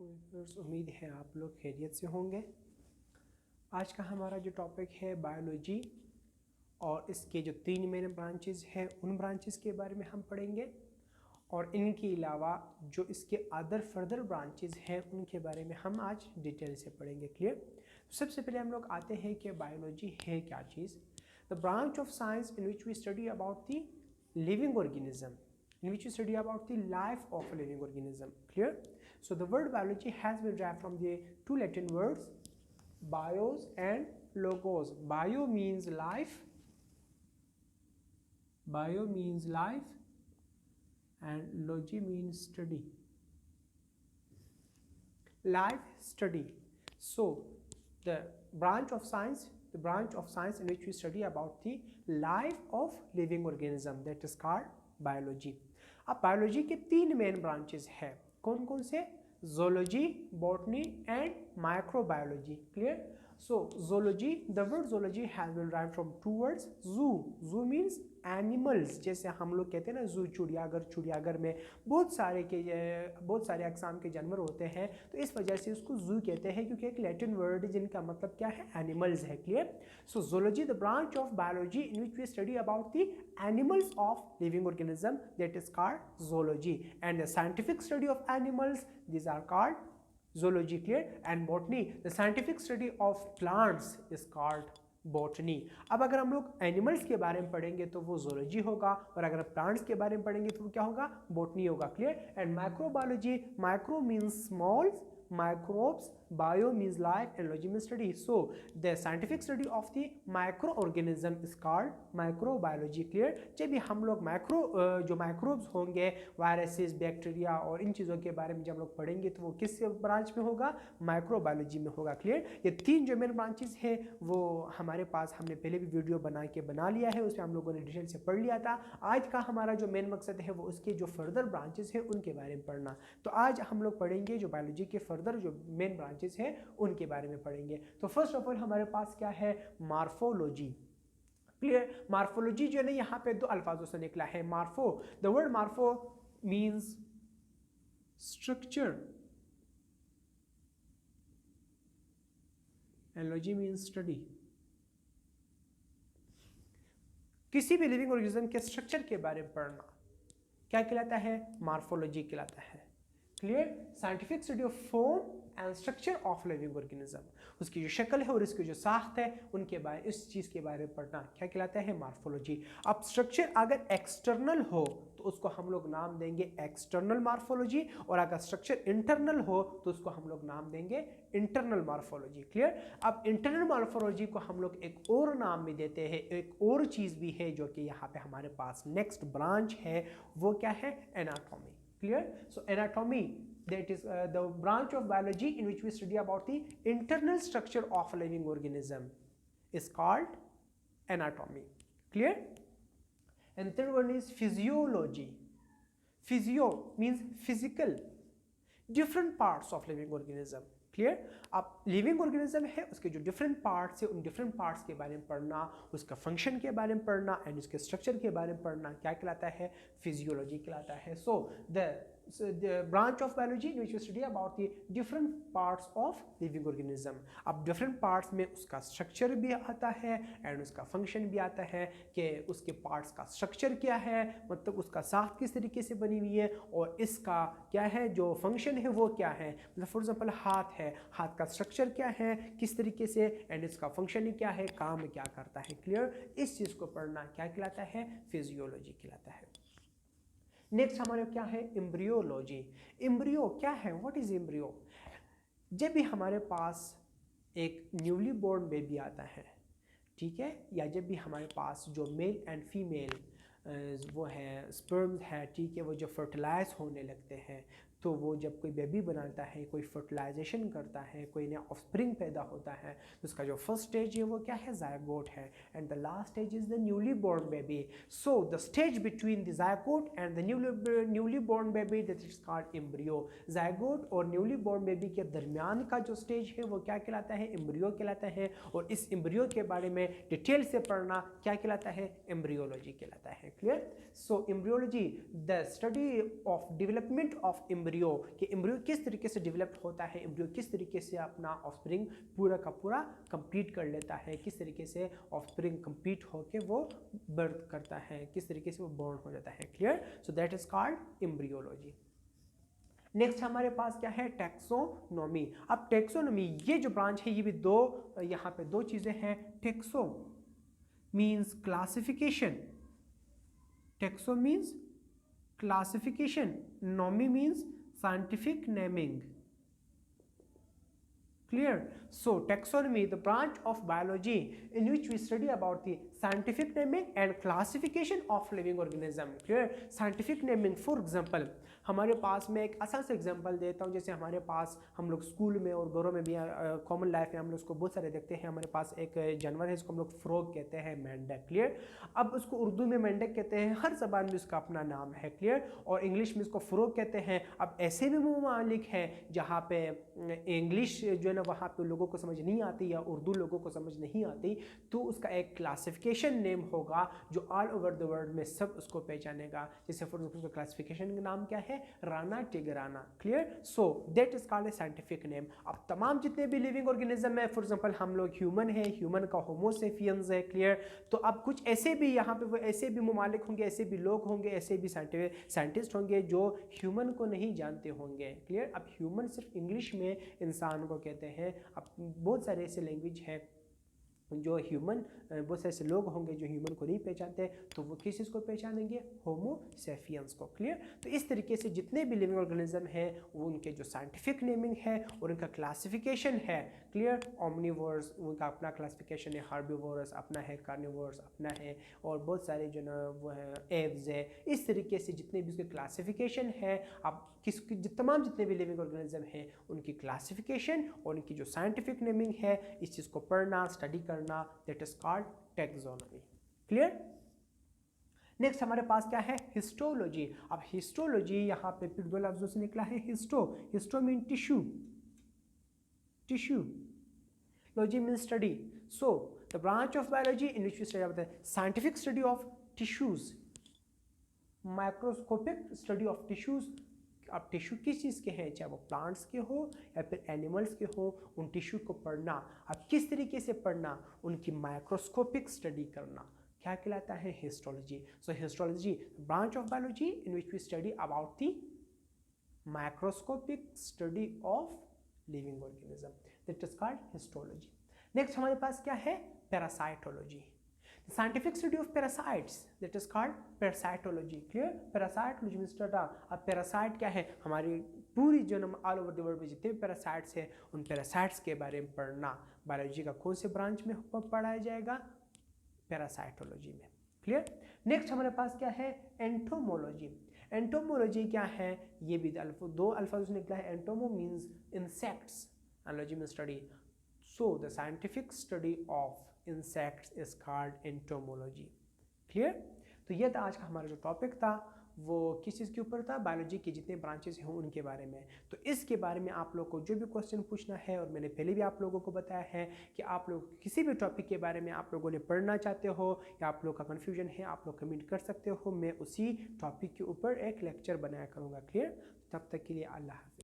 उम्मीद है आप लोग खैरियत से होंगे। आज का हमारा जो टॉपिक है बायोलॉजी और इसके जो 3 मेन ब्रांचेस हैं उन ब्रांचेस के बारे में हम पढ़ेंगे और इनके अलावा जो इसके अदर फर्दर ब्रांचेस हैं उनके बारे में हम आज डिटेल से पढ़ेंगे। क्लियर? तो सबसे पहले हम लोग आते हैं कि बायोलॉजी है क्या चीज़। The branch of science in which we study about the living organism, in which we study about the life of a living organism. Clear? So the word biology has been derived from the two Latin words bios and logos. Bio means life, and logy means study, life study. So the branch of science in which we study about the life of living organism, that is called biology. अब biology के 3 main branches हैं, कौन कौन से? Zoology, botany and microbiology. Clear? So zoology, the word zoology has been derived from 2 words। Zoo means animals, जैसे हम लोग कहते हैं ना जू, चिड़ियाघर में बहुत सारे अक़साम के जानवर होते हैं, तो इस वजह से उसको जू कहते हैं क्योंकि एक लैटिन वर्ड जिनका मतलब क्या है? एनिमल्स है। Clear? So zoology the branch of biology in which we study about the animals of living organism, that is called zoology, and the scientific study of animals, these are called zoology. Clear? And botany, the scientific study of plants is called botany. अब अगर हम लोग animals के बारे में पढ़ेंगे तो वो जोलॉजी होगा, और अगर प्लांट्स के बारे में पढ़ेंगे तो वो क्या होगा? बॉटनी होगा। Clear? And microbiology, micro means small, microbes, bio means life, and logy means study. So the scientific study of the microorganism is called microbiology. Clear? जब भी हम लोग जो माइक्रोब्स होंगे, वायरसेस, बैक्टीरिया और इन चीज़ों के बारे में जब हम लोग पढ़ेंगे तो वो किस ब्रांच में होगा? माइक्रोबायोलॉजी में होगा। क्लियर? ये 3 जो मेन ब्रांचेस हैं वो हमारे पास, हमने पहले भी वीडियो बना लिया है, उसमें हम लोगों ने डिटेल से पढ़ लिया था। आज का हमारा जो मेन मकसद है वो उसके जो फर्दर ब्रांचेस हैं उनके बारे में पढ़ना। तो आज हम लोग पढ़ेंगे जो बायोलॉजी के फर्दर जो मेन ब्रांचेस हैं उनके बारे में पढ़ेंगे। तो फर्स्ट ऑफ ऑल हमारे पास क्या है? मार्फोलॉजी। क्लियर? मार्फोलॉजी जो है ना, यहाँ पे 2 अल्फाजों से निकला है। Morpho, the word morpho means structure and logy means study. किसी भी लिविंग ऑर्गेनिज्म के स्ट्रक्चर के बारे में पढ़ना क्या कहलाता है? मार्फोलॉजी कहलाता है। Clear? Scientific study of form and structure of living organism, उसकी जो शक्ल है और इसकी जो साख्त है उनके बारे, इस चीज़ के बारे में पढ़ना क्या कहलाता है? मार्फोलॉजी। अब स्ट्रक्चर अगर एक्सटर्नल हो तो उसको हम लोग नाम देंगे एक्सटर्नल मार्फोलॉजी, और अगर स्ट्रक्चर इंटरनल हो तो उसको हम लोग नाम देंगे इंटरनल मार्फोलॉजी। क्लियर? अब इंटरनल मार्फोलॉजी को हम लोग एक और नाम भी देते हैं, एक और चीज़ भी है जो कि यहाँ पे हमारे पास नेक्स्ट ब्रांच है, वो क्या है? Anatomy. Clear? So anatomy, that is the branch of biology in which we study about the internal structure of a living organism is called anatomy. Clear? And third one is physiology. Physio means physical, different parts of living organism. Clear? अब living organism है, उसके जो different parts है उन different parts के बारे में पढ़ना, उसका फंक्शन के बारे में पढ़ना एंड उसके स्ट्रक्चर के बारे में पढ़ना क्या कहलाता है? फिजियोलॉजी कहलाता है। So the branch of biology in which we study about the different parts of living organism. अब डिफरेंट पार्ट्स में उसका स्ट्रक्चर भी आता है एंड उसका फंक्शन भी आता है कि उसके पार्ट्स का स्ट्रक्चर क्या है, मतलब उसका साख्त किस तरीके से बनी हुई है, और इसका क्या है जो फंक्शन है वो क्या है। मतलब फॉर एग्जाम्पल हाथ है, हाथ का स्ट्रक्चर क्या है, किस तरीके से, एंड इसका फंक्शन क्या है, काम क्या करता है। क्लियर? इस चीज़ को पढ़ना क्या कहलाता है? फिजियोलॉजी कहलाता है। नेक्स्ट हमारे क्या है? एम्ब्रियोलॉजी। एम्ब्रियो क्या है? What is embryo? जब भी हमारे पास एक न्यूली बोर्न बेबी आता है, ठीक है, या जब भी हमारे पास जो मेल एंड फीमेल वो है स्पर्म्स है, ठीक है, वो जो फर्टिलाइज होने लगते हैं, तो वो जब कोई बेबी बनाता है, कोई फर्टिलाइजेशन करता है, कोई नया ऑफस्प्रिंग पैदा होता है, तो उसका जो फर्स्ट स्टेज है वो क्या है? ज़ायगोट है, and the last stage is the newly born baby. So the stage between the zygote and the newly born baby, that is called embryo. Zygote और न्यूली बोर्न बेबी के दरमियान का जो स्टेज है वो क्या कहलाता है? एम्ब्रियो कहलाता है। और इस एम्ब्रियो के बारे में डिटेल से पढ़ना क्या कहलाता है? एम्ब्रियोलॉजी कहलाता है। Clear? So embryology, the study of development of embryo embryo, कि एम्ब्रियो किस तरीके से डेवलप होता है, एम्ब्रियो किस तरीके से अपना ऑफस्प्रिंग पूरा का पूरा कंप्लीट कर लेता है, किस तरीके से ऑफस्प्रिंग कंप्लीट होके वो बर्थ करता है, किस तरीके से वो बॉर्न हो जाता है। Clear? So that is called embryology. Next हमारे पास क्या है? टेक्सोनोमी। अब टेक्सोनोमी ये जो ब्रांच है, ये भी दो, यहाँ पे दो चीजें हैं। टेक्सो मीन्स क्लासिफिकेशन, टेक्सो means classification, nomi means scientific naming. Clear? So taxonomy, the branch of biology in which we study about the scientific naming and classification of living organism. Clear? Scientific naming, for example, हमारे पास मैं एक आसान सा example देता हूँ। जैसे हमारे पास हम लोग स्कूल में और घरों में भी कॉमन लाइफ में हम लोग उसको बहुत सारे देखते हैं। हमारे पास एक जानवर है जिसको हम लोग फ्रॉग कहते हैं, मेंढक। क्लियर? अब उसको उर्दू में मेंढक कहते हैं, हर ज़बान में उसका अपना नाम है। क्लियर? और इंग्लिश में इसको फ्रॉग कहते हैं। अब ऐसे भी ममालिक हैं जहाँ पे इंग्लिश जो है ना वहाँ पे लोगों को समझ नहीं आती या उर्दू लोगों को समझ नहीं आती, तो उसका एक क्लासिफिकेशन नेम होगा जो ऑल ओवर द वर्ल्ड में सब उसको पहचानेगा। जैसे फॉर एग्जाम्पल क्लासिफिकेशन का नाम क्या है? राना टिग्राना। Clear? So that is called a scientific name. अब तमाम जितने भी लिविंग ऑर्गेनिज्म है, फॉर एग्जाम्पल हम लोग ह्यूमन है, ह्यूमन का होमो सेपियंस है। क्लियर? तो अब कुछ ऐसे भी यहाँ पे वो ऐसे भी ममालिक होंगे, ऐसे भी लोग होंगे, ऐसे भी साइंटिस्ट होंगे जो ह्यूमन को नहीं जानते होंगे। क्लियर? अब ह्यूमन सिर्फ इंग्लिश में इंसान को कहते हैं। अब बहुत सारे ऐसे लैंग्वेज हैं जो ह्यूमन, बहुत से ऐसे लोग होंगे जो ह्यूमन को नहीं पहचानते, तो वो किस चीज़ को पहचानेंगे? होमो सेपियंस को। क्लियर? तो इस तरीके से जितने भी लिविंग ऑर्गेनिज्म हैं वो उनके जो साइंटिफिक नेमिंग है और उनका क्लासिफिकेशन है। क्लियर? ओमनिवोर्स उनका अपना क्लासिफिकेशन है, हार्बिवोरस अपना है, कार्निवोरस अपना है, और बहुत सारे जो ना वो है एव्स है। इस तरीके से जितने भी उसके क्लासिफिकेशन है, अब तमाम जितने भी लिविंग ऑर्गेनिज्म हैं उनकी क्लासिफिकेशन और उनकी जो साइंटिफिक नेमिंग है, इस चीज़ को पढ़ना, स्टडी करना, that is called taxonomy. Clear? Next हमारे पास क्या है? हिस्टोलॉजी। अब हिस्टोलॉजी यहाँ पे फिर दो लफ्जों से निकला है। Histo mean tissue, logy mean study. So the branch of biology in which we study about the scientific study of tissues, microscopic study of tissues. अब टिश्यू किस चीज़ के हैं, चाहे वो प्लांट्स के हो या फिर एनिमल्स के हो, उन टिश्यू को पढ़ना। अब किस तरीके से पढ़ना? उनकी माइक्रोस्कोपिक स्टडी करना, क्या कहलाता है? Histology. So histology, branch of biology in which we study about the microscopic study of living organism, that is called histology. Next हमारे पास क्या है? Parasitology, scientific study of parasites, that is called parasitology. Clear? Parasitology means data। अब parasite क्या है? हमारी पूरी जो ऑल ओवर द वर्ल्ड में जितने भी पैरासाइट्स हैं उन पैरासाइट्स के बारे में पढ़ना। बायोलॉजी का कौन से ब्रांच में पढ़ाया जाएगा? पैरासाइटोलॉजी में। क्लियर? नेक्स्ट हमारे पास क्या है? एंटोमोलॉजी। एंटोमोलॉजी क्या है? ये भी दो अल्फाज से निकला है। Entomo means insects, entomology means study. So the scientific study of insects is called entomology. Clear? तो ये था आज का हमारा जो टॉपिक था, वो किस चीज़ के ऊपर था? बायोलॉजी के जितने ब्रांचेस हैं उनके बारे में। तो इसके बारे में आप लोग को जो भी क्वेश्चन पूछना है, और मैंने पहले भी आप लोगों को बताया है कि आप लोग किसी भी टॉपिक के बारे में आप लोगों ने पढ़ना चाहते हो या आप लोग का कन्फ्यूजन है, आप लोग कमेंट कर सकते हो। मैं उसी टॉपिक के ऊपर एक लेक्चर बनाया करूँगा। क्लियर? तब तक के लिए अल्लाह हाफ़िज़।